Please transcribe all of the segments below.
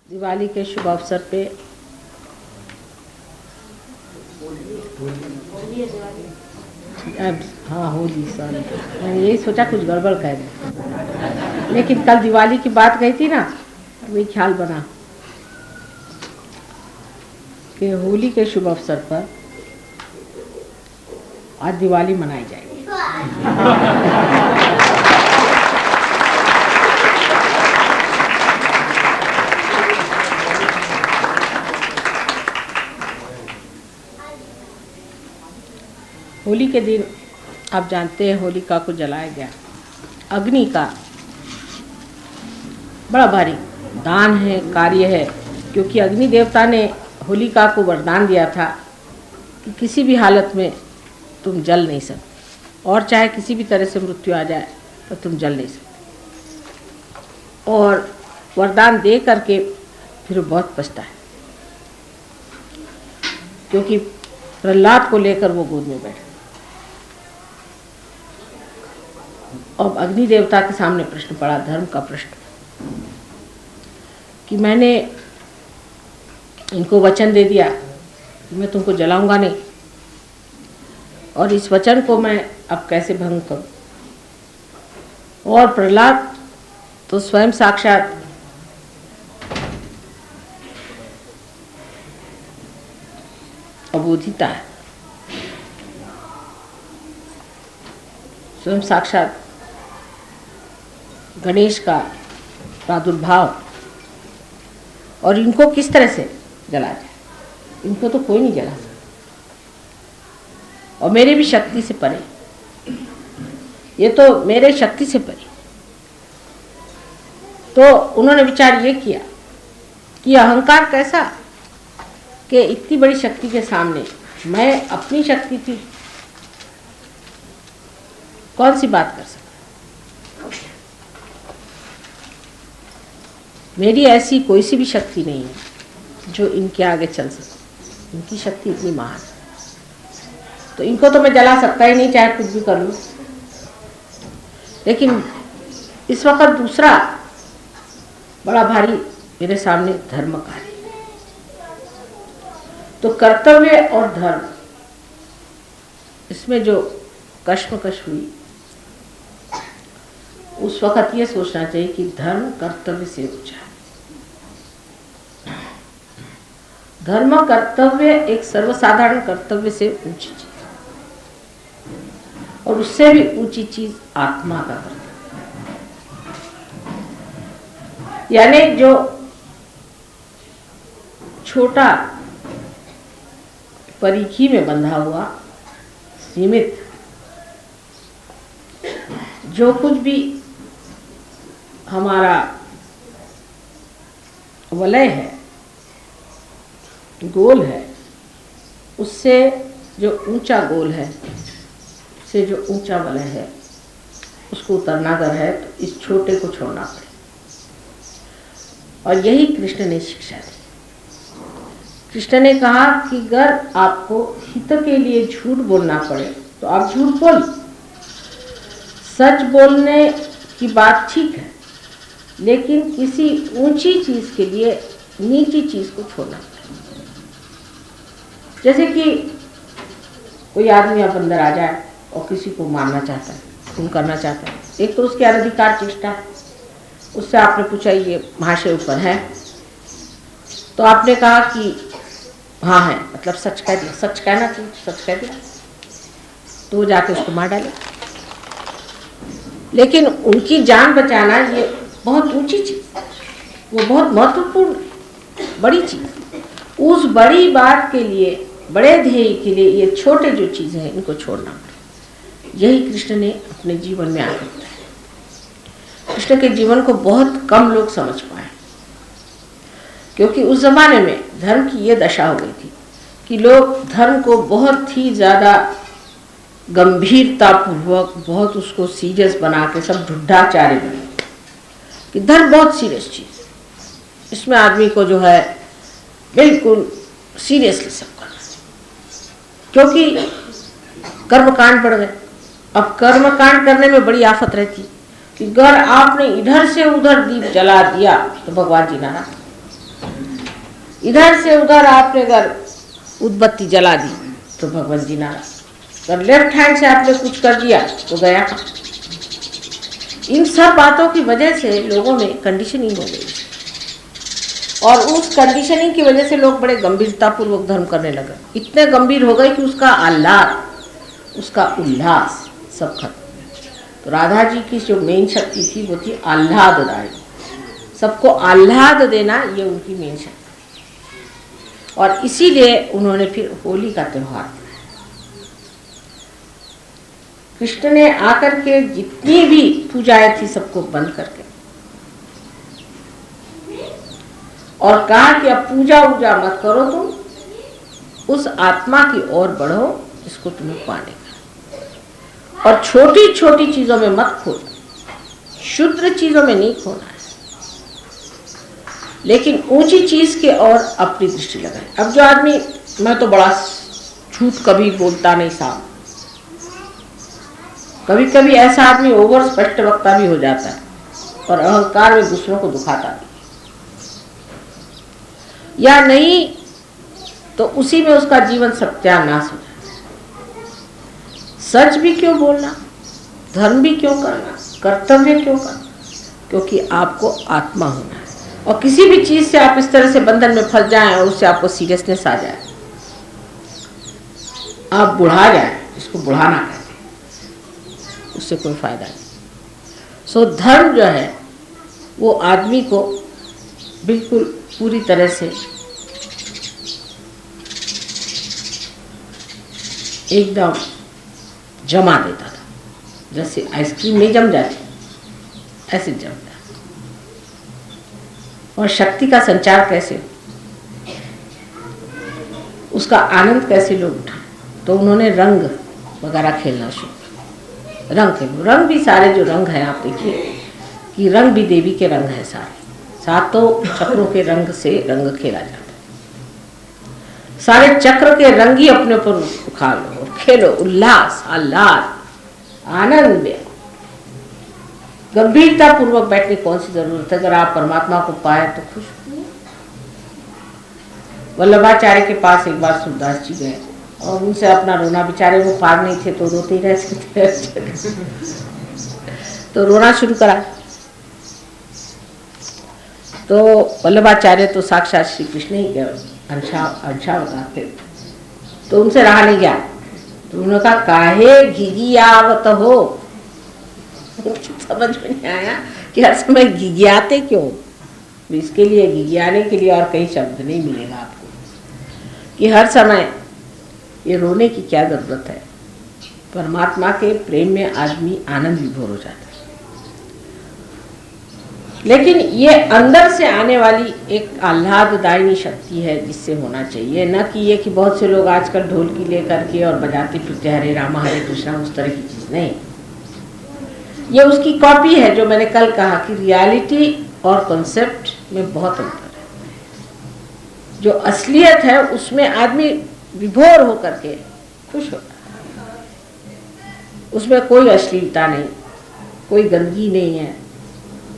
दिवाली के शुभ अवसर पे अब हाँ होली, सॉरी मैंने यही सोचा कुछ गड़बड़ कह दी, लेकिन कल दिवाली की बात गई थी ना, वही ख्याल बना कि होली के शुभ अवसर पर आज दिवाली मनाई जाएगी। होली के दिन आप जानते हैं होलिका को जलाया गया। अग्नि का बड़ा भारी दान है, कार्य है, क्योंकि अग्नि देवता ने होलिका को वरदान दिया था कि किसी भी हालत में तुम जल नहीं सकते, और चाहे किसी भी तरह से मृत्यु आ जाए तो तुम जल नहीं सकते। और वरदान दे करके फिर बहुत पछता है, क्योंकि प्रहलाद को लेकर वो गोद में बैठे। अब अग्नि देवता के सामने प्रश्न पड़ा, धर्म का प्रश्न, कि मैंने इनको वचन दे दिया कि मैं तुमको जलाऊंगा नहीं, और इस वचन को मैं अब कैसे भंग करूं। और प्रहलाद तो स्वयं साक्षात अबोधिता है, स्वयं साक्षात गणेश का प्रादुर्भाव, और इनको किस तरह से जला जाए, इनको तो कोई नहीं जला सकता, और मेरे भी शक्ति से परे, ये तो मेरे शक्ति से परे। तो उन्होंने विचार ये किया कि अहंकार कैसा, कि इतनी बड़ी शक्ति के सामने मैं अपनी शक्ति की कौन सी बात कर सकता, मेरी ऐसी कोई सी भी शक्ति नहीं है जो इनके आगे चल सके, इनकी शक्ति इतनी महान है, तो इनको तो मैं जला सकता ही नहीं, चाहे कुछ भी कर लूं। लेकिन इस वक्त दूसरा बड़ा भारी मेरे सामने धर्म कार्य, तो कर्तव्य और धर्म, इसमें जो कश्मकश हुई, उस वक्त ये सोचना चाहिए कि धर्म कर्तव्य से ऊंचा है। धर्म कर्तव्य एक सर्वसाधारण कर्तव्य से ऊंची चीज, और उससे भी ऊंची चीज आत्मा का कर्तव्य, यानी जो छोटा परिखी में बंधा हुआ सीमित जो कुछ भी हमारा वलय है, गोल है, उससे जो ऊंचा गोल है, उससे जो ऊंचा वलय है, उसको उतरना अगर है तो इस छोटे को छोड़ना पड़े। और यही कृष्ण ने शिक्षा दी। कृष्ण ने कहा कि अगर आपको हित के लिए झूठ बोलना पड़े तो आप झूठ बोल, सच बोलने की बात ठीक है, लेकिन किसी ऊंची चीज के लिए नीची चीज को छोड़ना पड़े। जैसे कि कोई आदमी आप अंदर आ जाए और किसी को मारना चाहता है, खून करना चाहता है, एक तो उसकी अनधिकार चेष्टा है, उससे आपने पूछा ये महाशय ऊपर है, तो आपने कहा कि हाँ है, मतलब सच कह दिया, सच कहना चाहिए, सच कह दिया, तो जाके उसको मार डाले। लेकिन उनकी जान बचाना ये बहुत ऊंची चीज, वो बहुत महत्वपूर्ण बड़ी चीज, उस बड़ी बात के लिए, बड़े ध्येय के लिए ये छोटे जो चीजें हैं इनको छोड़ना पड़े। यही कृष्ण ने अपने जीवन में आकर बताया। कृष्ण के जीवन को बहुत कम लोग समझ पाए, क्योंकि उस जमाने में धर्म की ये दशा हो गई थी कि लोग धर्म को बहुत ही ज्यादा गंभीरतापूर्वक, बहुत उसको सीरियस बना के सब ढुढाचार्य बने कि धर्म बहुत सीरियस चीज, इसमें आदमी को जो है बिल्कुल सीरियसली सब करना, क्योंकि कर्मकांड बढ़ गए। अब कर्मकांड करने में बड़ी आफत रहती कि अगर आपने इधर से उधर दीप जला दिया तो भगवान जी नाराज, इधर से उधर आपने अगर उदबत्ती जला दी तो भगवान जी नाराज, अगर लेफ्ट हैंड से आपने कुछ कर दिया तो गया। इन सब बातों की वजह से लोगों में कंडीशनिंग हो गई, और उस कंडीशनिंग की वजह से लोग बड़े गंभीरतापूर्वक धर्म करने लगे। इतने गंभीर हो गए कि उसका आह्लाद, उसका उल्लास सब खत्म। तो राधा जी की जो मेन शक्ति थी वो थी आह्लाददायी, सबको आह्लाद देना, ये उनकी मेन शक्ति। और इसीलिए उन्होंने फिर होली का त्यौहार बनाया। कृष्ण ने आकर के जितनी भी पूजाएं थी सबको बंद करके और कहा कि अब पूजा वूजा मत करो, तुम उस आत्मा की ओर बढ़ो जिसको तुम्हें पाने का, और छोटी छोटी चीजों में मत खोना, शुद्र चीजों में नहीं खोना है, लेकिन ऊंची चीज के ओर अपनी दृष्टि लगाए। अब जो आदमी, मैं तो बड़ा झूठ कभी बोलता नहीं साहब, कभी कभी ऐसा आदमी ओवर स्पष्ट वक्ता भी हो जाता है और अहंकार में दूसरों को दुखाता भी, या नहीं तो उसी में उसका जीवन सत्यानाश हो जाता है। सच भी क्यों बोलना, धर्म भी क्यों करना, कर्तव्य क्यों करना, क्योंकि आपको आत्मा होना है। और किसी भी चीज से आप इस तरह से बंधन में फंस जाएं और उससे आपको सीरियसनेस आ जाए, आप बुढ़ा जाए, इसको बुढ़ाना कहते हैं, उससे कोई फायदा नहीं। सो धर्म जो है वो आदमी को बिल्कुल पूरी तरह से एकदम जमा देता था, जैसे आइसक्रीम नहीं जम जाती ऐसे जम जाता। और शक्ति का संचार कैसे हो, उसका आनंद कैसे लोग उठाए, तो उन्होंने रंग वगैरह खेलना शुरू किया। रंग खेलो, रंग भी सारे जो रंग हैं आप देखिए कि रंग भी देवी के रंग है, सारे सातों चक्रों के रंग से रंग खेला जाता है। सारे चक्र के रंग ही अपने ऊपर उखा लो और खेलो, उल्लास, आह्लाद, आनंद में। गंभीरता पूर्वक बैठने की कौन सी जरूरत है, अगर आप परमात्मा को पाए तो खुश हुए। वल्लभाचार्य के पास एक बार सूरदास जी गए और उनसे अपना रोना, बेचारे वो पार नहीं थे तो रोते ही रह थे तो रोना शुरू करा। तो वल्लभाचार्य तो साक्षात श्री कृष्ण ही अंशा बताते, तो उनसे रहा नहीं गया। तो उन्होंने कहा काहे घिघियावत हो, समझ में नहीं आया कि हर समय घिघियाते क्यों। इसके लिए घिघियाने के लिए और कहीं शब्द नहीं मिलेगा आपको कि हर समय ये रोने की क्या जरूरत है। परमात्मा के प्रेम में आदमी आनंद विभोर हो जाता है। लेकिन ये अंदर से आने वाली एक आह्लाददायिनी शक्ति है जिससे होना चाहिए, न कि ये कि बहुत से लोग आजकल ढोलकी लेकर के और बजाते फिरते हरे रामा हरे कृष्णा, उस तरह की चीज नहीं। ये उसकी कॉपी है, जो मैंने कल कहा कि रियलिटी और कॉन्सेप्ट में बहुत अंतर है। जो असलियत है उसमें आदमी विभोर होकर के खुश होता है, उसमें कोई अश्लीलता नहीं, कोई गंदगी नहीं है,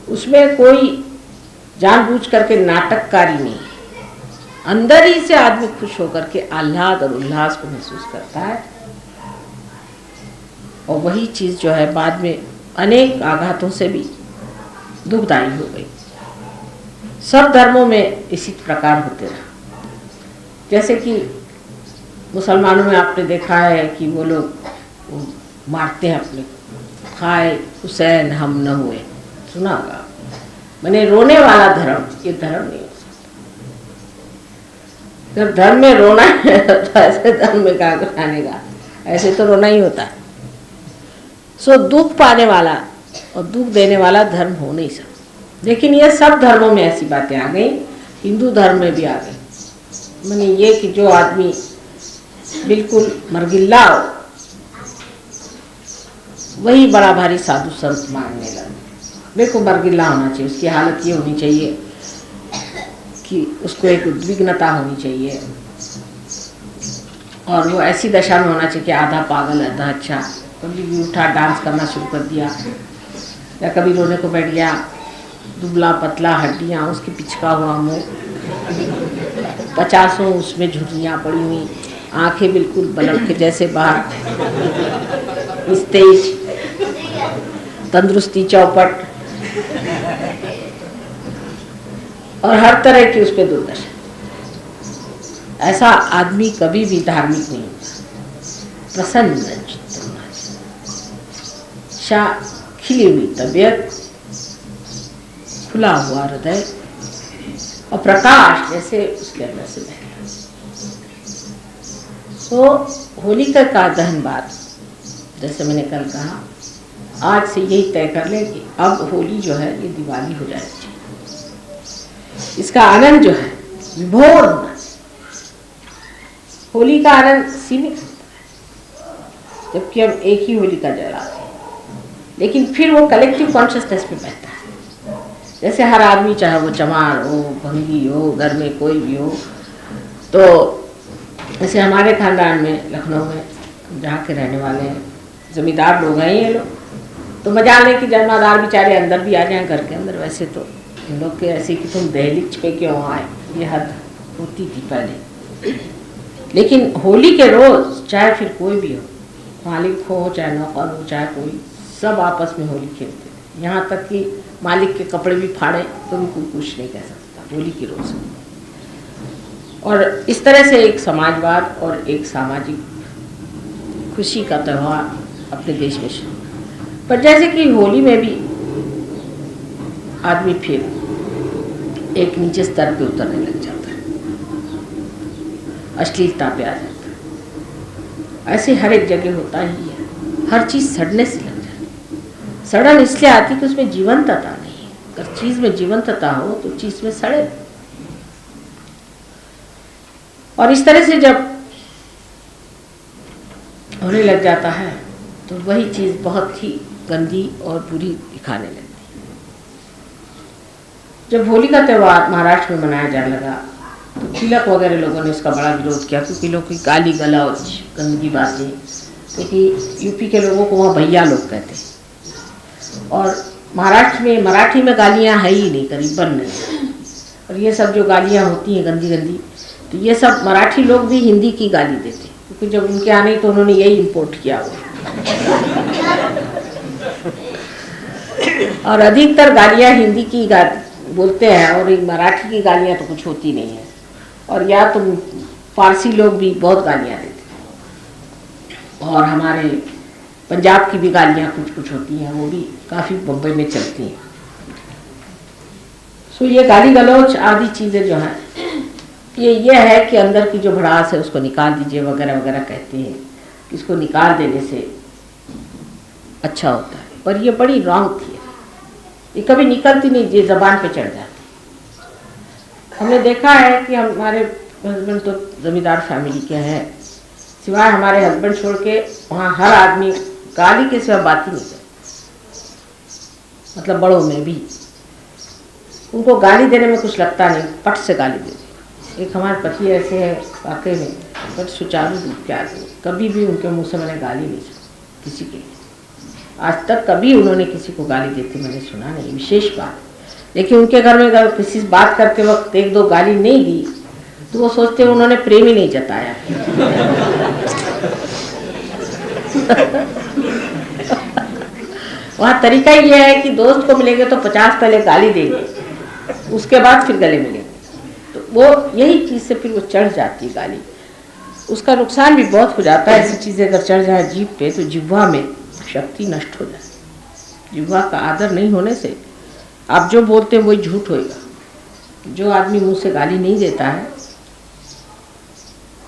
उसमें कोई जानबूझ करके नाटककारी नहीं है। अंदर ही से आदमी खुश होकर के आह्लाद और उल्लास को महसूस करता है, और वही चीज जो है बाद में अनेक आघातों से भी दुखदायी हो गई। सब धर्मों में इसी प्रकार होते रहा। जैसे कि मुसलमानों में आपने देखा है कि वो लोग मारते हैं अपने, खाए हुसैन हम न हुए, सुना होगा। मैंने रोने वाला धर्म, ये धर्म नहीं हो सकता। जब धर्म में रोना है तो ऐसे धर्म में कहाँ कुछ आने का, ऐसे तो रोना ही होता है। सो दुख पाने वाला और दुख देने वाला धर्म हो नहीं सकता। लेकिन ये सब धर्मों में ऐसी बातें आ गई, हिंदू धर्म में भी आ गई। मैंने ये कि जो आदमी बिल्कुल मरगिल्ला हो वही बड़ा भारी साधु संत मानने लगे। बिल्कुल मरगिल्ला होना चाहिए, उसकी हालत ये होनी चाहिए कि उसको एक उद्विग्नता होनी चाहिए, और वो ऐसी दशा में होना चाहिए कि आधा पागल आधा अच्छा। कभी भी उठा डांस करना शुरू कर दिया, या कभी रोने को बैठ गया, दुबला पतला हड्डियाँ, उसकी पिचका हुआ मुँह, 50 उसमें झुर्रियाँ पड़ी हुई, आंखें बिल्कुल बल्ब के जैसे बाहर, तेज, तंदुरुस्ती चौपट, और हर तरह की उस पर दुर्दशा। ऐसा आदमी कभी भी धार्मिक नहीं होता। प्रसन्न चित्त होना चाहिए, खिली हुई तबीयत, खुला हुआ हृदय और प्रकाश जैसे उसके अंदर से बहता। तो होलिका का दहन बाद, जैसे मैंने कल कहा, आज से यही तय कर ले कि अब होली जो है ये दिवाली हो जानी चाहिए। इसका आनंद जो है विभोर होना चाहिए। होली का आनंद सीमित होता है, जबकि हम एक ही होलिका जलाते हैं, लेकिन फिर वो कलेक्टिव कॉन्शियसनेस में बहता है। जैसे हर आदमी, चाहे वो चमार हो, भंगी हो, घर में कोई भी हो, तो जैसे हमारे खानदान में लखनऊ में जहाँ के रहने वाले हैं, जमींदार लोग हैं ये लोग, तो मजा लें कि जमादार बेचारे अंदर भी आ जाएं घर के अंदर। वैसे तो इन लोग के ऐसे कि तुम दहलीज पे क्यों आए, ये हद होती थी पहले। लेकिन होली के रोज चाहे फिर कोई भी हो, मालिक हो चाहे नौकर हो चाहे कोई, सब आपस में होली खेलते थे। यहाँ तक कि मालिक के कपड़े भी फाड़े तो भी कोई कुछ नहीं कह सकता होली के रोज। और इस तरह से एक समाजवाद और एक सामाजिक खुशी का त्यौहार अपने देश में शुरू। पर जैसे कि होली में भी आदमी फिर एक नीचे स्तर पे उतरने लग जाता है, अश्लीलता पे आ जाता है। ऐसे हर एक जगह होता ही है, हर चीज़ सड़ने से लग जाती है। सड़न इसलिए आती कि उसमें जीवंतता नहीं है। अगर चीज़ में जीवंतता हो तो चीज़ में सड़े। और इस तरह से जब होने लग जाता है तो वही चीज़ बहुत ही गंदी और बुरी दिखाने लगती है। जब होली का त्यौहार महाराष्ट्र में मनाया जाने लगा तो तिलक वगैरह लोगों ने इसका बड़ा विरोध किया, क्योंकि लोग की गाली गलौज, गंदी बातें, क्योंकि यूपी के लोगों को वहाँ भैया लोग कहते हैं और महाराष्ट्र में मराठी में गालियाँ है ही नहीं, करीबन नहीं। और ये सब जो गालियाँ होती हैं गंदी गंदी, तो ये सब मराठी लोग भी हिंदी की गाली देते हैं, क्योंकि जब उनके आने तो उन्होंने यही इम्पोर्ट किया हुआ। और अधिकतर गालियाँ हिंदी की बोलते हैं और मराठी की गालियाँ तो कुछ होती नहीं है। और या तो फारसी लोग भी बहुत गालियाँ देते हैं, और हमारे पंजाब की भी गालियाँ कुछ कुछ होती हैं, वो भी काफ़ी बम्बई में चलती हैं। सो ये गाली गलौच आदि चीज़ें जो हैं, ये है कि अंदर की जो भड़ास है उसको निकाल दीजिए वगैरह वगैरह कहते हैं, इसको निकाल देने से अच्छा होता है। पर ये बड़ी रॉन्ग थी, ये कभी निकलती नहीं, ये ज़बान पे चढ़ जाती। हमने देखा है कि हमारे हस्बैंड तो जमींदार फैमिली के हैं, सिवाय हमारे हस्बैंड छोड़ के वहाँ हर आदमी गाली के सिवा बात ही नहीं करता। मतलब बड़ों में भी उनको गाली देने में कुछ लगता नहीं, पट से गाली देते। एक हमारे पति ऐसे हैं वाकई में, बट सुचारू रूप के आदमी, कभी भी उनके मुँह से मैंने गाली नहीं सुनी किसी के। आज तक कभी उन्होंने किसी को गाली देते मैंने सुना नहीं, विशेष बात। लेकिन उनके घर में अगर किसी से बात करते वक्त एक दो गाली नहीं दी तो वो सोचते उन्होंने प्रेम ही नहीं जताया। वहाँ तरीका ये है कि दोस्त को मिलेंगे तो 50 पहले गाली देंगे, उसके बाद फिर गले मिलेंगे। तो वो यही चीज़ से फिर वो चढ़ जाती है गाली। उसका नुकसान भी बहुत हो जाता है। ऐसी चीज़ें अगर चढ़ जाए जीभ पे तो जिह्वा में शक्ति नष्ट हो जाती। जिह्वा का आदर नहीं होने से आप जो बोलते हैं वही झूठ होएगा। जो आदमी मुंह से गाली नहीं देता है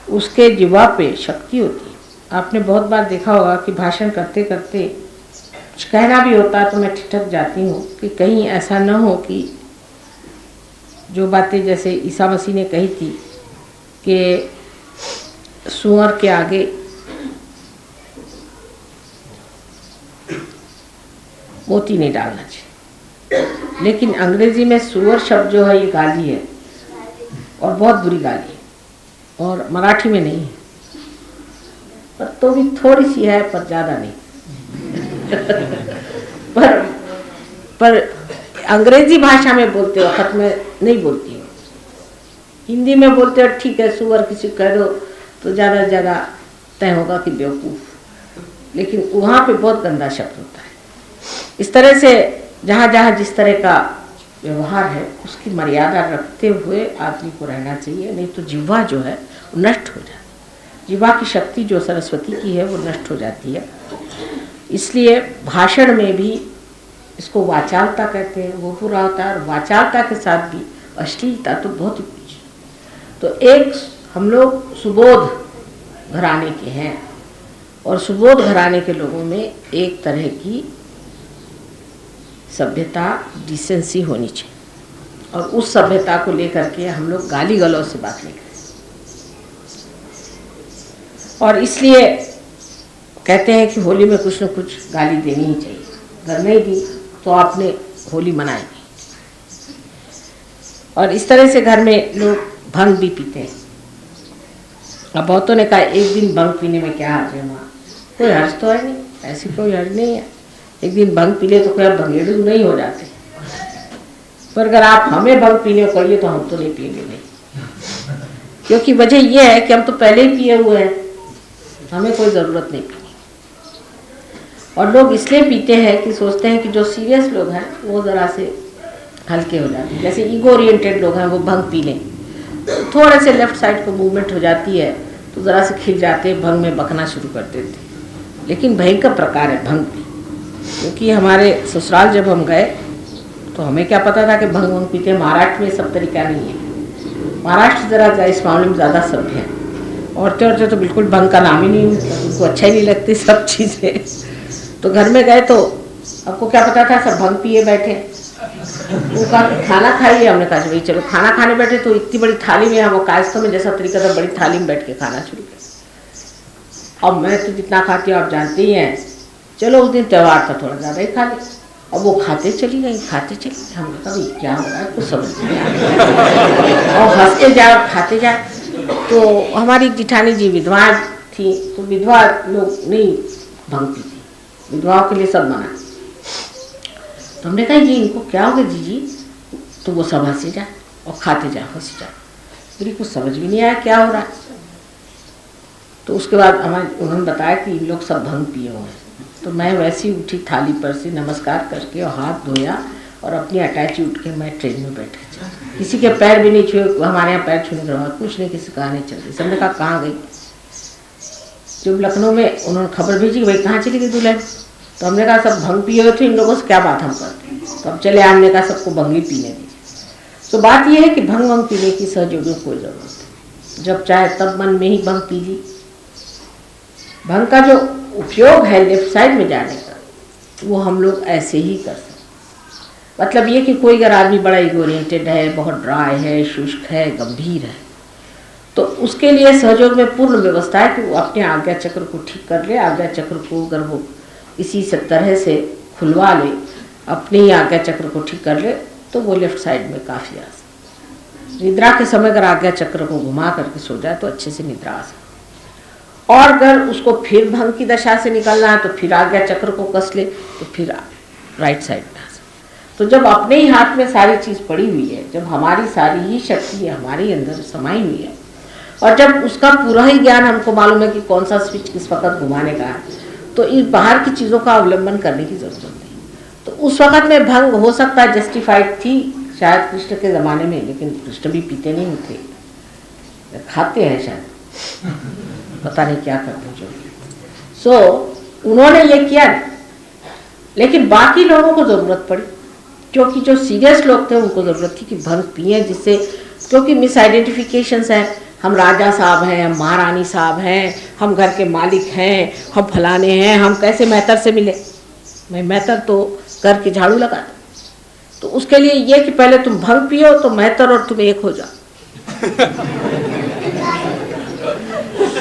उसके जिह्वा पे शक्ति होती है। आपने बहुत बार देखा होगा कि भाषण करते करते कुछ कहना भी होता है तो मैं ठिठक जाती हूँ कि कहीं ऐसा न हो कि जो बातें जैसे ईसा मसीह ने कही थी कि सुअर के आगे मोती नहीं डालना चाहिए। लेकिन अंग्रेजी में सुअर शब्द जो है ये गाली है और बहुत बुरी गाली है, और मराठी में नहीं है, पर तो भी थोड़ी सी है, पर ज़्यादा नहीं। पर अंग्रेजी भाषा में बोलते वक्त मैं नहीं बोलती हूँ। हिंदी में बोलते हैं ठीक है, सुअर किसी कह दो तो ज़्यादा से ज़्यादा तय होगा कि बेवकूफ़, लेकिन वहाँ पे बहुत गंदा शब्द होता है। इस तरह से जहाँ जहाँ जिस तरह का व्यवहार है उसकी मर्यादा रखते हुए आदमी को रहना चाहिए, नहीं तो जिह्वा जो है वो नष्ट हो जाती है। जिह्वा की शक्ति जो सरस्वती की है वो नष्ट हो जाती है। इसलिए भाषण में भी इसको वाचालता कहते हैं, वो पूरा होता है। और वाचालता के साथ भी अश्लीलता तो बहुत ही कुछ। तो एक हम लोग सुबोध घराने के हैं, और सुबोध घराने के लोगों में एक तरह की सभ्यता, डिसेंसी होनी चाहिए, और उस सभ्यता को लेकर के हम लोग गाली गलौज से बात नहीं करें। और इसलिए कहते हैं कि होली में कुछ न कुछ गाली देनी ही चाहिए। अगर नहीं दी तो आपने होली मनाई नहीं। और इस तरह से घर में लोग भंग भी पीते हैं। अब बहुतों ने कहा एक दिन भंग पीने में क्या हर्ज है, माँ कोई हर्ज तो है नहीं, ऐसी कोई हर्ज नहीं है। एक दिन भंग पी ले तो कोई भंगेड़ू नहीं हो जाते, पर अगर आप हमें भंग पीने को कहिए तो हम तो नहीं पिएंगे नहीं, क्योंकि वजह यह है कि हम तो पहले ही पिए हुए हैं, हमें कोई ज़रूरत नहीं पीने। और लोग इसलिए पीते हैं कि सोचते हैं कि जो सीरियस लोग हैं वो ज़रा से हल्के हो जाते हैं। जैसे ईगो ओरिएंटेड लोग हैं, वो भंग पी लें तो थोड़े से लेफ्ट साइड को मूवमेंट हो जाती है तो ज़रा से खिल जाते, भंग में बकना शुरू कर देते। लेकिन भयंकर प्रकार है भंग भी, क्योंकि हमारे ससुराल जब हम गए तो हमें क्या पता था कि भंग वंग पीते हैं। महाराष्ट्र में सब तरीका नहीं है। महाराष्ट्र ज़रा इस मामले में ज़्यादा सभ्य है। औरतें तो बिल्कुल भंग का नाम ही नहीं, उनको अच्छा ही नहीं लगती सब चीज़ें। तो घर में गए तो आपको क्या पता था, सब भंग पिए बैठे। वो कहा खाना खाइए, हमने कहा भाई चलो खाना खाने बैठे तो इतनी बड़ी थाली में, हम कायस्तों में जैसा तरीका था बड़ी थाली में बैठ के खाना शुरू किया। अब मैं तो जितना खाती हूँ आप जानते ही हैं, चलो उस दिन त्यौहार था थोड़ा ज़्यादा ही खा ले। अब वो खाते चली गई, खाते चली गई। हमने कहा भाई क्या हो रहा है, कुछ समझ नहीं आ रहा। और हंसते जाए और खाते जाए। तो हमारी जिठानी जी विधवा थी, तो विधवा लोग नहीं भंग पीती, विधवाओं के लिए सब मना। तो हमने कहा जी इनको क्या हो गया जीजी, तो वो सब हंसे जाए और खाते जाए, हंसी जाए। मेरी कुछ समझ भी नहीं आया क्या हो रहा है। तो उसके बाद उन्होंने बताया कि इन लोग सब भंग पिए हुए हैं। तो मैं वैसे ही उठी थाली पर से, नमस्कार करके और हाथ धोया और अपनी अटैची उठ के मैं ट्रेन में बैठे। किसी के पैर भी नहीं छुए, हमारे यहाँ पैर छूने का कुछ नहीं, किसी का नहीं चल रही। सबने कहा कहाँ गई। जब लखनऊ में उन्होंने खबर भेजी कि भाई कहाँ चली गई दुल्हन, तो हमने कहा सब भंग पिए हुए थे, इन लोगों से क्या बात हम करते। तो अब चले हमने कहा सबको भंग ही पीने दीजिए। तो बात यह है कि भंग वंग पीने की सहयोगियों कोई ज़रूरत है, जब चाहे तब मन में ही भंग पी ली। भंग का जो उपयोग है लेफ्ट साइड में जाने का, वो हम लोग ऐसे ही कर सकते। मतलब ये कि कोई अगर आदमी बड़ा ईगो ओरिएंटेड है, बहुत ड्राई है, शुष्क है, गंभीर है, तो उसके लिए सहयोग में पूर्ण व्यवस्था है कि वो अपने आज्ञा चक्र को ठीक कर ले। आज्ञा चक्र को अगर वो इसी से तरह से खुलवा ले, अपने ही आज्ञा चक्र को ठीक कर ले, तो वो लेफ्ट साइड में काफ़ी आ सकता। निद्रा के समय अगर आज्ञा चक्र को घुमा करके सो जाए तो अच्छे से निद्रा आ सकती। और अगर उसको फिर भंग की दशा से निकलना है तो फिर आज्ञा चक्र को कस ले तो फिर राइट साइड में आ सकता। तो जब अपने ही हाथ में सारी चीज़ पड़ी हुई है, जब हमारी सारी ही शक्ति हमारे अंदर समाई हुई है, और जब उसका पूरा ही ज्ञान हमको मालूम है कि कौन सा स्विच किस वक्त घुमाने का है, तो इन बाहर की चीज़ों का अवलंबन करने की ज़रूरत नहीं। तो उस वक़्त में भंग हो सकता है, जस्टिफाइड थी शायद कृष्ण के ज़माने में, लेकिन कृष्ण भी पीते नहीं थे, खाते हैं शायद, पता नहीं क्या करते जो। सो उन्होंने ये किया, लेकिन बाकी लोगों को ज़रूरत पड़ी, क्योंकि जो सीरियस लोग थे उनको ज़रूरत थी कि भंग पिए, जिससे क्योंकि मिस आइडेंटिफिकेशंस हैं, हम राजा साहब हैं, हम महारानी साहब हैं, हम घर के मालिक हैं, हम फलाने हैं, हम कैसे मेहतर से मिले। मैं मेहतर तो घर के झाड़ू लगा दे। तो उसके लिए ये कि पहले तुम भंग पियो तो मेहतर और तुम एक हो जाओ।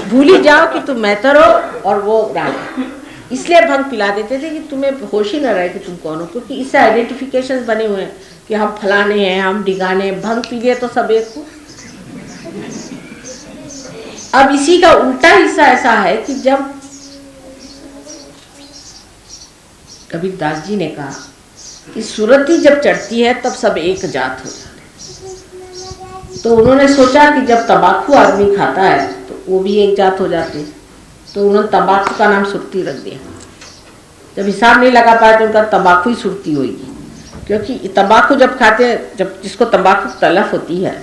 भूल ही जाओ कि तुम मेहतर हो और वो राजा। इसलिए भंग पिला देते थे कि तुम्हें होश ही न रहे कि तुम कौन हो, क्योंकि इससे आइडेंटिफिकेशन बने हुए हैं कि हम फलाने हैं, हम डिगाने। भंग पी लिए तो सब एक हो। अब इसी का उल्टा हिस्सा ऐसा है कि जब कबीरदास जी ने कहा कि सुरती जब चढ़ती है तब सब एक जात हो जाते हैं। तो उन्होंने सोचा कि जब तंबाकू आदमी खाता है तो वो भी एक जात हो जाती है, तो उन्होंने तंबाकू का नाम सुरती रख दिया। जब हिसाब नहीं लगा पाए तो उनका तंबाकू ही सुरती होगी, क्योंकि तंबाकू जब खाते हैं, जब जिसको तंबाकू तलफ होती है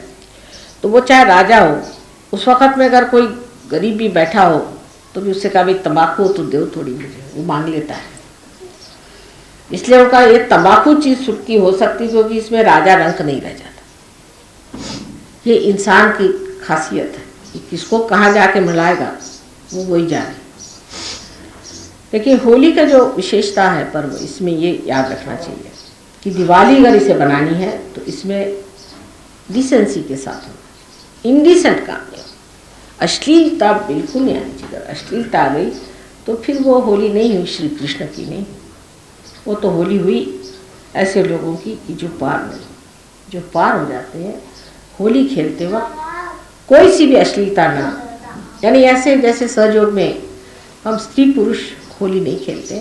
तो वो चाहे राजा हो, उस वक़्त में अगर कोई गरीब भी बैठा हो तो भी उससे कहा भाई तंबाकू हो तो दो थोड़ी मुझे, वो मांग लेता है। इसलिए उनका ये तंबाकू चीज़ सुरती हो सकती क्योंकि इसमें राजा रंक नहीं रह जाता। ये इंसान की खासियत है कि किसको कहाँ जाके मिलाएगा वो वही जाने। लेकिन होली का जो विशेषता है पर्व, इसमें ये याद रखना चाहिए कि दिवाली अगर इसे बनानी है तो इसमें डिसेंसी के साथ होना, इंडिसेंट काम नहीं, अश्लीलता बिल्कुल नहीं आनी चाहिए। अगर अश्लीलता आ गई तो फिर वो होली नहीं हुई श्री कृष्ण की, नहीं, वो तो होली हुई ऐसे लोगों की कि जो पार हो जाते हैं होली खेलते वक्त कोई सी भी अश्लीलता ना, यानी ऐसे जैसे सहयोग में हम स्त्री पुरुष होली नहीं खेलते,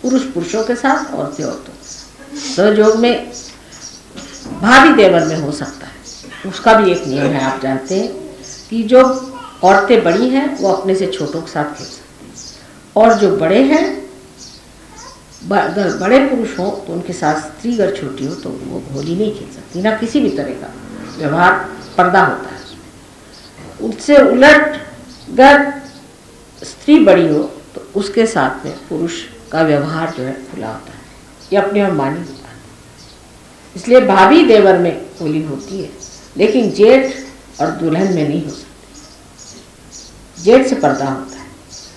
पुरुष पुरुषों के साथ, औरतें औरतों के साथ। सहयोग में भाभी देवर में हो सकता है, उसका भी एक नियम है। आप जानते हैं कि जो औरतें बड़ी हैं वो अपने से छोटों के साथ खेल सकती हैं, और जो बड़े हैं, अगर बड़े पुरुष हों तो उनके साथ स्त्री अगर छोटी हो तो वो होली नहीं खेल सकती, ना किसी भी तरह का व्यवहार, पर्दा होता है उसमें। उससे उलट अगर स्त्री बड़ी हो तो उसके साथ में पुरुष का व्यवहार जो है खुला होता है, ये अपने और मानी होता है। इसलिए भाभी देवर में होली होती है, लेकिन जेठ और दुल्हन में नहीं हो सकती। जेठ से पर्दा होता है,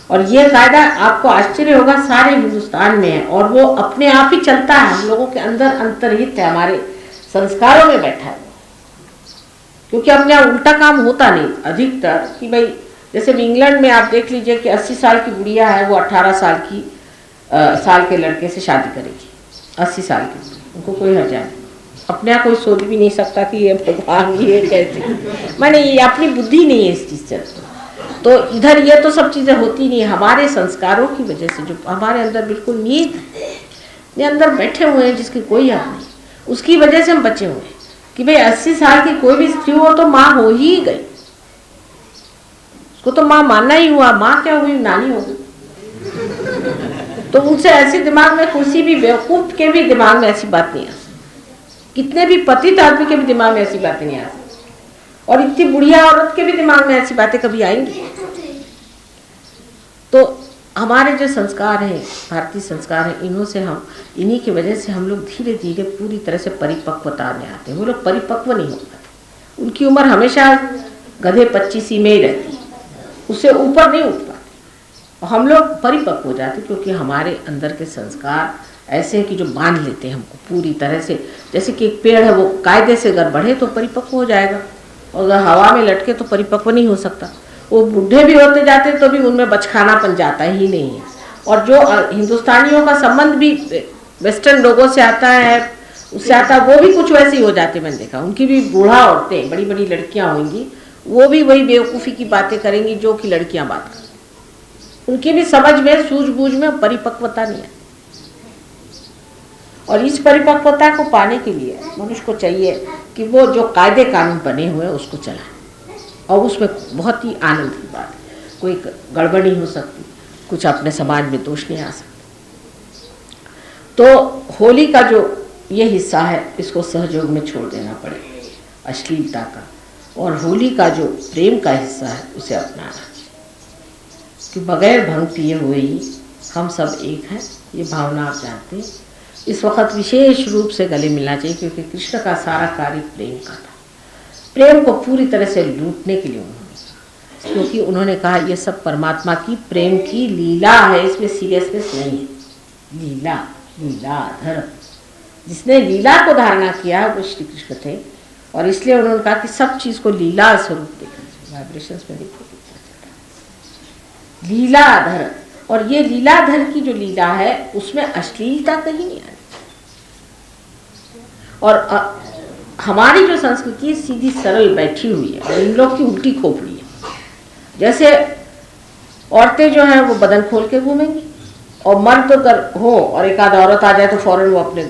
और ये कायदा आपको आश्चर्य होगा सारे हिंदुस्तान में है, और वो अपने आप ही चलता है, हम लोगों के अंदर अंतर्हित है, हमारे संस्कारों में बैठा है। क्योंकि अपने यहाँ उल्टा काम होता नहीं अधिकतर, कि भाई जैसे इंग्लैंड में आप देख लीजिए कि 80 साल की बुढ़िया है वो 18 साल के लड़के से शादी करेगी, 80 साल की, उनको कोई हर्जा नहीं। अपने यहाँ कोई सोच भी नहीं सकता कि ये भगवान ये कैसे, मैंने ये अपनी बुद्धि नहीं है इस चीज़ से। तो इधर ये तो सब चीज़ें होती नहीं, हमारे संस्कारों की वजह से जो हमारे अंदर बिल्कुल नींद ये अंदर बैठे हुए हैं जिसकी कोई हद नहीं, उसकी वजह से हम बचे हुए हैं कि भाई 80 साल की कोई भी स्त्री हो तो माँ हो ही गई, उसको तो माँ मानना ही हुआ, माँ क्या हुई, नानी हो गई। तो उनसे ऐसे दिमाग में किसी भी बेवकूफ के भी दिमाग में ऐसी बात नहीं आ सकती, कितने भी पतित आदमी के भी दिमाग में ऐसी बातें नहीं आ सकती, और इतनी बुढ़िया औरत के भी दिमाग में ऐसी बातें कभी आएंगी। तो हमारे जो संस्कार हैं, भारतीय संस्कार हैं, इन्हीं की वजह से हम लोग धीरे धीरे पूरी तरह से परिपक्वता में आते हैं। वो लोग परिपक्व नहीं हो पाते, उनकी उम्र हमेशा गधे 25 में ही रहती है, उससे ऊपर नहीं उठ पाते। और हम लोग परिपक्व हो जाते क्योंकि हमारे अंदर के संस्कार ऐसे हैं कि जो बांध लेते हैं हमको पूरी तरह से। जैसे कि एक पेड़ है, वो कायदे से अगर बढ़े तो परिपक्व हो जाएगा, और अगर हवा में लटके तो परिपक्व नहीं हो सकता। वो बूढ़े भी होते जाते तो भी उनमें बचखानापन जाता ही नहीं है। और जो हिंदुस्तानियों का संबंध भी वेस्टर्न लोगों से आता है, उससे आता, वो भी कुछ वैसे ही हो जाते। मैंने देखा उनकी भी बूढ़ा औरतें, बड़ी बड़ी लड़कियां होंगी, वो भी वही बेवकूफ़ी की बातें करेंगी जो कि लड़कियां बात करें। उनकी भी समझ में, सूझबूझ में परिपक्वता नहीं है। और इस परिपक्वता को पाने के लिए मनुष्य को चाहिए कि वो जो कायदे कानून बने हुए हैं उसको चलाए, और उसमें बहुत ही आनंद की बात है, कोई गड़बड़ नहीं हो सकती, कुछ अपने समाज में दोष नहीं आ सकता। तो होली का जो ये हिस्सा है इसको सहयोग में छोड़ देना पड़ेगा, अश्लीलता का, और होली का जो प्रेम का हिस्सा है उसे अपनाना चाहिए कि बगैर भंग पिए हुए ही हम सब एक हैं, ये भावना आप जानते हैं। इस वक्त विशेष रूप से गले मिलना चाहिए क्योंकि कृष्ण का सारा कार्य प्रेम का था। प्रेम को पूरी तरह से लूटने के लिए उन्होंने, क्योंकि उन्होंने कहा यह सब परमात्मा की प्रेम की लीला है, इसमें सीरियसनेस नहीं है। लीला, लीलाधर, जिसने लीला को धारणा किया वो श्री कृष्ण थे, और इसलिए उन्होंने कहा कि सब चीज़ को लीला स्वरूप देखना चाहिए। वाइब्रेशंस में देखो लीलाधर, और ये लीलाधर की जो लीला है उसमें अश्लीलता कहीं नहीं आनी। और हमारी जो संस्कृति सीधी सरल बैठी हुई है, और इन लोग की उल्टी खोपड़ी है। जैसे औरतें जो हैं वो बदन खोल के घूमेंगी, और मर्द अगर हो और एक आध औरत आ जाए तो फौरन वो अपने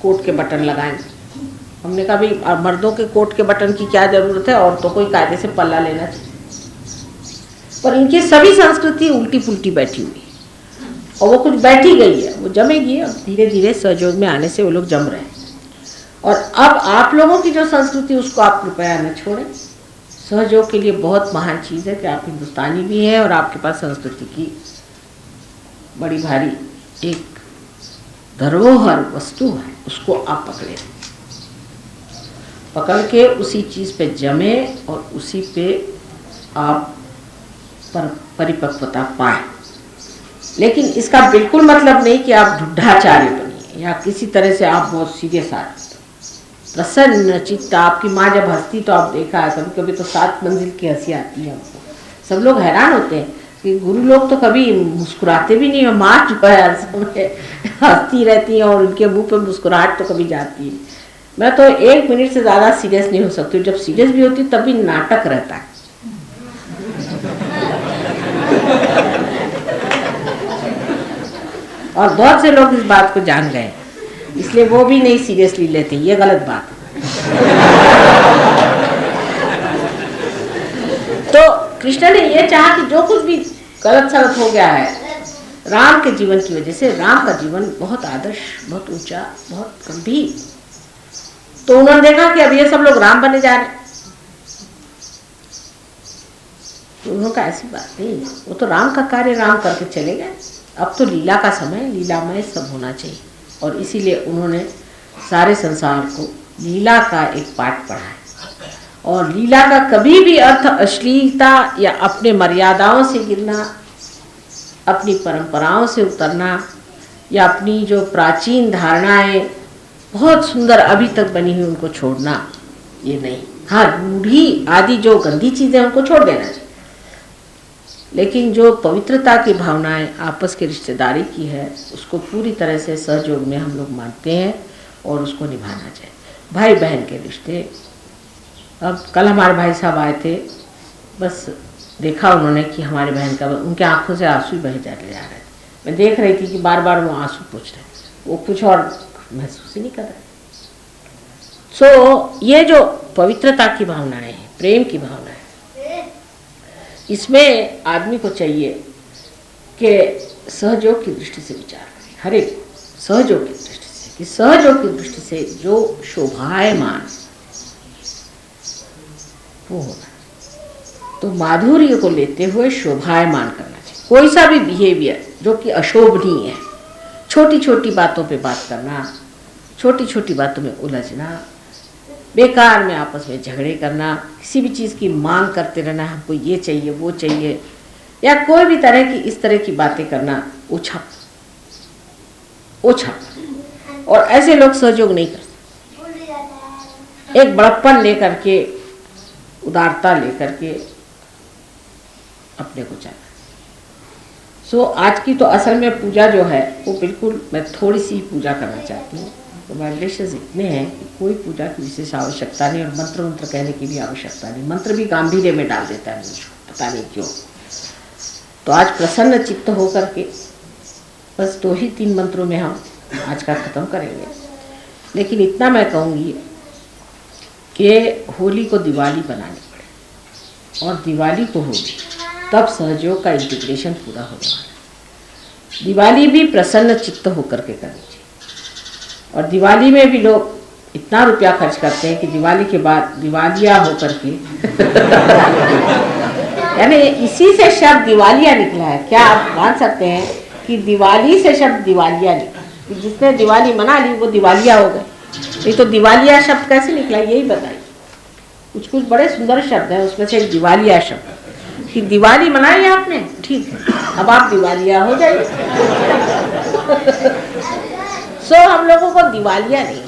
कोट के बटन लगाएंगे, हमने कहा भाई मर्दों के कोट के बटन की क्या जरूरत है, औरतों को ही कायदे से पल्ला लेना चाहिए। पर इनकी सभी संस्कृति उल्टी पुल्टी बैठी हुई है और वो कुछ बैठी गई है, वो जमेगी और धीरे धीरे सहयोग में आने से वो लोग जम रहे हैं। और अब आप लोगों की जो संस्कृति उसको आप कृपया न छोड़ें। सहयोग के लिए बहुत महान चीज़ है कि आप हिंदुस्तानी भी हैं और आपके पास संस्कृति की बड़ी भारी एक धरोहर वस्तु है, उसको आप पकड़े, पकड़ के उसी चीज़ पे जमे और उसी पे आप पर परिपक्वता पाए। लेकिन इसका बिल्कुल मतलब नहीं कि आप ढूढ़ाचार्य बनिए या किसी तरह से आप बहुत सीरियस आदमी। प्रसन्न चित्त, आपकी माँ जब हंसती तो आप देखा है कभी कभी तो 7 मंजिल की हंसी आती है हमको। सब लोग हैरान होते हैं कि गुरु लोग तो कभी मुस्कुराते भी नहीं है, माँ जो है हर समय हंसती रहती है और उनके मुंह पे मुस्कुराहट तो कभी जाती है। मैं तो 1 मिनट से ज़्यादा सीरियस नहीं हो सकती, जब सीरियस भी होती तब भी नाटक रहता है। और बहुत से लोग इस बात को जान गए, इसलिए वो भी नहीं सीरियसली लेते, ये गलत बात है। तो कृष्ण ने ये चाहा कि जो कुछ भी गलत सलत हो गया है राम के जीवन की वजह से, राम का जीवन बहुत आदर्श, बहुत ऊंचा, बहुत गंभीर, तो उन्होंने देखा कि अब ये सब लोग राम बने जा रहे हैं। तो उन्होंने कहा ऐसी बात नहीं, वो तो राम का कार्य राम करके चले गए, अब तो लीला का समय, लीलामय सब होना चाहिए। और इसीलिए उन्होंने सारे संसार को लीला का एक पाठ पढ़ाया। और लीला का कभी भी अर्थ अश्लीलता या अपने मर्यादाओं से गिरना, अपनी परंपराओं से उतरना या अपनी जो प्राचीन धारणाएं बहुत सुंदर अभी तक बनी हुई उनको छोड़ना, ये नहीं। हाँ, रूढ़ी आदि जो गंदी चीज़ें उनको छोड़ देना चाहिए, लेकिन जो पवित्रता की भावनाएं आपस के रिश्तेदारी की है उसको पूरी तरह से सहयोग में हम लोग मानते हैं और उसको निभाना चाहिए। भाई बहन के रिश्ते, अब कल हमारे भाई साहब आए थे, बस देखा उन्होंने कि हमारे बहन का, उनके आंखों से आंसू बह जा रहे थे। मैं देख रही थी कि बार बार वो आंसू पूछ रहे, वो कुछ और महसूस ही नहीं कर रहे। सो ये जो पवित्रता की भावनाएं हैं, प्रेम की भावना है, इसमें आदमी को चाहिए कि सहयोग की दृष्टि से विचार करें, हर एक सहयोग की दृष्टि से, कि सहयोग की दृष्टि से जो शोभायमान वो होना, तो माधुर्य को लेते हुए शोभायमान करना चाहिए। कोई सा भी बिहेवियर जो कि अशोभनीय है, छोटी छोटी बातों पे बात करना, छोटी छोटी बातों में उलझना, बेकार में आपस में झगड़े करना, किसी भी चीज़ की मांग करते रहना, हमको ये चाहिए वो चाहिए, या कोई भी तरह की इस तरह की बातें करना, ओछा। और ऐसे लोग सहयोग नहीं करते। एक बड़प्पन लेकर के, उदारता लेकर के अपने को चलना। सो आज की तो असल में पूजा जो है वो बिल्कुल, मैं थोड़ी सी पूजा करना चाहती हूँ। तो वाइब्रेशंस इतने हैं कि कोई पूजा की विशेष आवश्यकता नहीं और मंत्र मंत्र कहने की भी आवश्यकता नहीं। मंत्र भी गांभीर्य में डाल देता है मुझको, पता नहीं क्यों। तो आज प्रसन्न चित्त होकर के बस 2 ही 3 मंत्रों में हम आज का ख़त्म करेंगे। लेकिन इतना मैं कहूँगी कि होली को दिवाली बनानी पड़े, और दिवाली को होली, तब सहयोग का इंटीग्रेशन पूरा होगा। दिवाली भी प्रसन्न चित्त होकर के करनी चाहिए। और दिवाली में भी लोग इतना रुपया खर्च करते हैं कि दिवाली के बाद दिवालिया होकर के यानी इसी से शब्द दिवालिया निकला है। क्या आप मान सकते हैं कि दिवाली से शब्द दिवालिया निकला, कि जिसने दिवाली मना ली वो दिवालिया हो गए। ये तो दिवालिया शब्द कैसे निकला, यही बताइए। कुछ कुछ बड़े सुंदर शब्द हैं, उसमें से एक दिवालिया शब्द, कि दिवाली मनाई आपने, ठीक है, अब आप दिवालिया हो जाइए। सो हम लोगों को दिवालिया नहीं,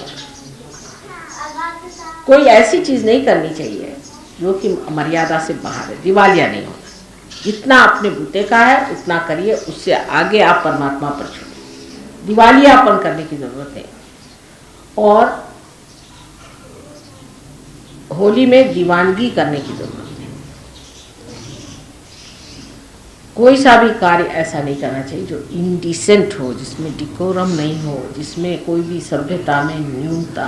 कोई ऐसी चीज़ नहीं करनी चाहिए जो कि मर्यादा से बाहर है। दिवालिया नहीं होना, जितना अपने बूते का है उतना करिए, उससे आगे आप परमात्मा पर छोड़िए। दिवालियापन करने की ज़रूरत है। और होली में दीवानगी करने की ज़रूरत है। कोई सा भी कार्य ऐसा नहीं करना चाहिए जो इंडिसेंट हो, जिसमें डिकोरम नहीं हो, जिसमें कोई भी सभ्यता में न्यूनता,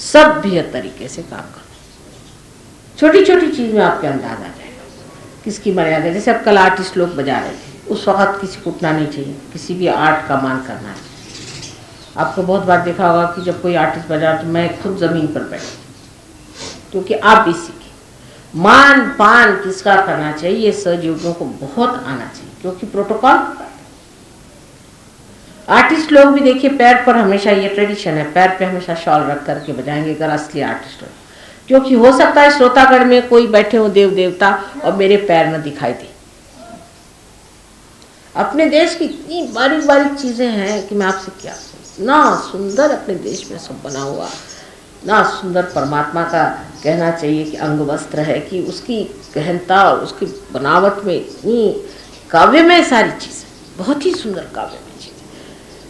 सभ्य तरीके से काम करो। छोटी छोटी चीज में आपके अंदाज आ जाएगा किसकी मर्यादा। जैसे अब कल आर्टिस्ट लोग बजा रहे थे, उस वक्त किसी को उठना नहीं चाहिए, किसी भी आर्ट का मान करना है। आपको बहुत बार देखा होगा कि जब कोई आर्टिस्ट बजा तो मैं खुद जमीन पर बैठी, क्योंकि आप भी सीखे। मान पान किसका करना चाहिए, ये सहयोगियों को बहुत आना चाहिए, क्योंकि प्रोटोकॉल। आर्टिस्ट लोग भी देखिए पैर पर हमेशा, ये ट्रेडिशन है, पैर पे हमेशा शॉल रख करके बजाएंगे अगर असली आर्टिस्ट हो, क्योंकि हो सकता है श्रोतागण में कोई बैठे हो देव देवता और मेरे पैर न दिखाई दे। अपने देश की इतनी बारीक बारीक चीजें हैं कि मैं आपसे क्या कहूं, ना सुंदर अपने देश में सब बना हुआ, ना सुंदर परमात्मा का कहना चाहिए कि अंग वस्त्र है, कि उसकी गहनता और उसकी बनावट में इतनी काव्य में सारी चीजें, बहुत ही सुंदर काव्य में चीजें,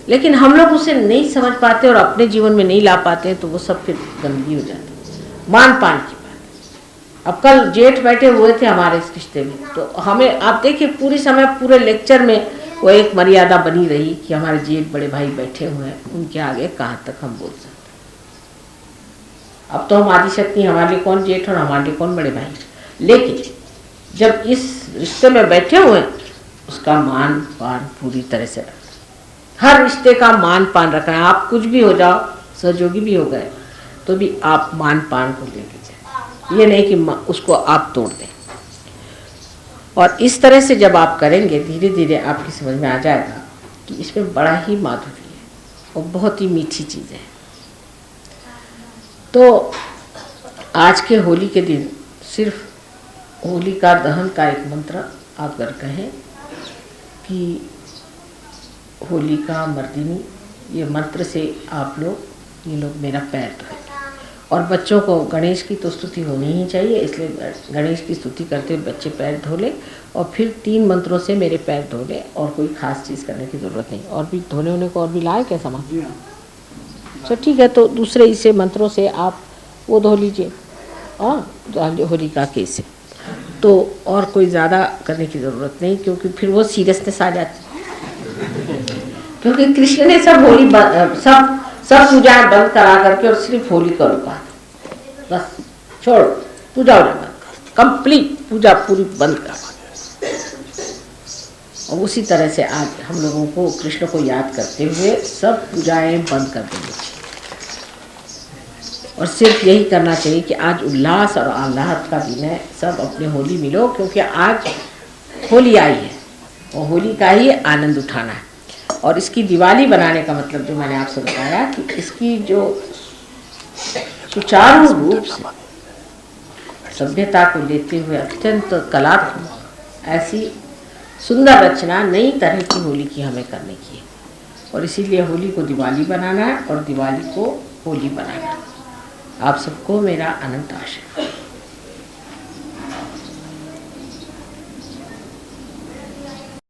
लेकिन हम लोग उसे नहीं समझ पाते और अपने जीवन में नहीं ला पाते हैं, तो वो सब फिर गंदगी हो जाती है। मान पान की बात। अब कल जेठ बैठे हुए थे हमारे इस रिश्ते में, तो हमें आप देखिए पूरी समय पूरे लेक्चर में वो एक मर्यादा बनी रही कि हमारे जेठ बड़े भाई बैठे हुए हैं, उनके आगे कहाँ तक हम बोल सकते। अब तो हम आदिशक्ति, हमारे लिए कौन जेठ और हमारे लिए कौन बड़े भाई, लेकिन जब इस रिश्ते में बैठे हुए उसका मान पान पूरी तरह से रखना। हर रिश्ते का मान पान रखना। आप कुछ भी हो जाओ, सहयोगी भी हो गए तो भी आप मान पान को लेके जाए, ये नहीं कि उसको आप तोड़ दें। और इस तरह से जब आप करेंगे धीरे धीरे आपकी समझ में आ जाएगा कि इसमें बड़ा ही माधुर्य है और बहुत ही मीठी चीज़ें हैं। तो आज के होली के दिन सिर्फ होलिका दहन का एक मंत्र आप अगर कहें कि होलिका मर्दिनी, ये मंत्र से आप लोग, ये लोग मेरा पैर धोए। और बच्चों को गणेश की तो स्तुति होनी ही चाहिए, इसलिए गणेश की स्तुति करते हुए बच्चे पैर धो ले और फिर 3 मंत्रों से मेरे पैर धो ले, और कोई खास चीज़ करने की ज़रूरत नहीं। और भी धोने होने को और भी लाए क्या सामान? तो ठीक है, तो दूसरे इसे मंत्रों से आप वो धो लीजिए, होलिका के से, तो और कोई ज़्यादा करने की ज़रूरत नहीं, क्योंकि फिर वो सीरियसनेस आ जाती है। क्योंकि कृष्ण ने सब होली सब पूजाएं बंद करा करके और सिर्फ होली का रुका, बस छोड़ो पूजा बंद कर, कंप्लीट पूजा पूरी बंद कर। और उसी तरह से आज हम लोगों को कृष्ण को याद करते हुए सब पूजाएं बंद कर देनी चाहिए, और सिर्फ यही करना चाहिए कि आज उल्लास और आह्लाद का दिन है, सब अपने होली मिलो, क्योंकि आज होली आई है और होली का ही आनंद उठाना है। और इसकी दिवाली बनाने का मतलब जो मैंने आपसे बताया कि इसकी जो सुचारू रूप से सभ्यता को लेते हुए अत्यंत कलात्मक ऐसी सुंदर रचना नई तरह की होली की हमें करने की है, और इसीलिए होली को दिवाली बनाना है और दिवाली को होली बनाना है। आप सबको मेरा अनंत आशीर्वाद।